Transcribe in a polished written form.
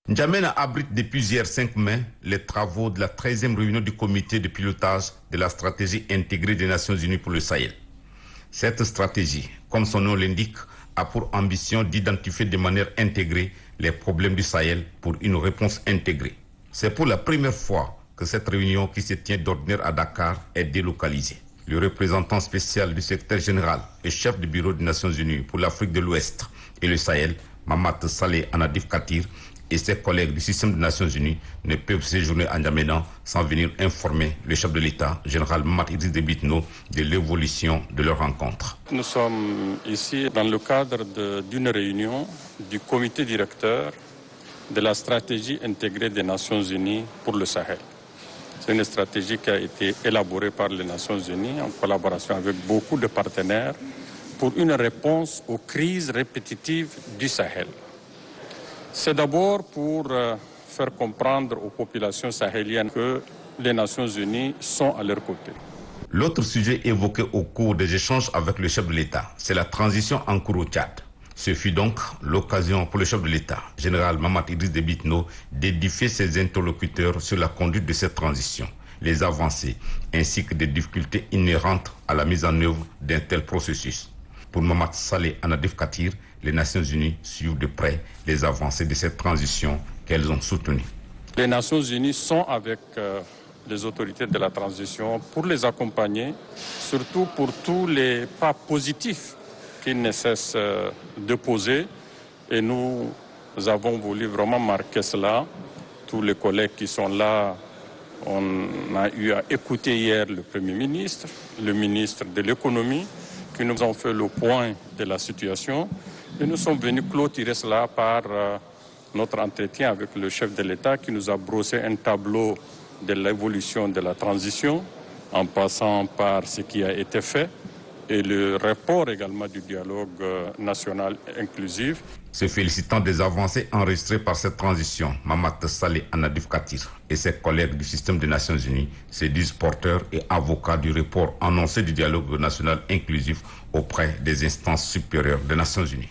N'Djamena abrite depuis hier 5 mai les travaux de la 13e réunion du comité de pilotage de la stratégie intégrée des Nations Unies pour le Sahel. Cette stratégie, comme son nom l'indique, a pour ambition d'identifier de manière intégrée les problèmes du Sahel pour une réponse intégrée. C'est pour la première fois que cette réunion qui se tient d'ordinaire à Dakar est délocalisée. Le représentant spécial du secrétaire général et chef du bureau des Nations Unies pour l'Afrique de l'Ouest et le Sahel, Mahamat Saleh Anadif Katir, et ses collègues du système des Nations Unies ne peuvent séjourner à N'Djamena sans venir informer le chef de l'État, général Mahamat Idriss Déby Itno, de l'évolution de leur rencontre. Nous sommes ici dans le cadre d'une réunion du comité directeur de la stratégie intégrée des Nations Unies pour le Sahel. C'est une stratégie qui a été élaborée par les Nations Unies en collaboration avec beaucoup de partenaires pour une réponse aux crises répétitives du Sahel. C'est d'abord pour faire comprendre aux populations sahéliennes que les Nations Unies sont à leur côté. L'autre sujet évoqué au cours des échanges avec le chef de l'État, c'est la transition en cours au Tchad. Ce fut donc l'occasion pour le chef de l'État, général Mahamat Idriss Déby Itno, d'édifier ses interlocuteurs sur la conduite de cette transition, les avancées, ainsi que des difficultés inhérentes à la mise en œuvre d'un tel processus. Pour Mahamat Saleh Anadif Katir, les Nations Unies suivent de près les avancées de cette transition qu'elles ont soutenues. Les Nations Unies sont avec les autorités de la transition pour les accompagner, surtout pour tous les pas positifs qu'ils ne cessent de poser. Et nous avons voulu vraiment marquer cela. Tous les collègues qui sont là, on a eu à écouter hier le Premier ministre, le ministre de l'économie, qui nous ont fait le point de la situation. Et nous sommes venus clôturer cela par notre entretien avec le chef de l'État qui nous a brossé un tableau de l'évolution de la transition en passant par ce qui a été fait et le rapport également du dialogue national inclusif. Se félicitant des avancées enregistrées par cette transition, Mahamat Saleh Anadif Katir et ses collègues du système des Nations Unies se disent porteurs et avocats du report annoncé du dialogue national inclusif auprès des instances supérieures des Nations Unies.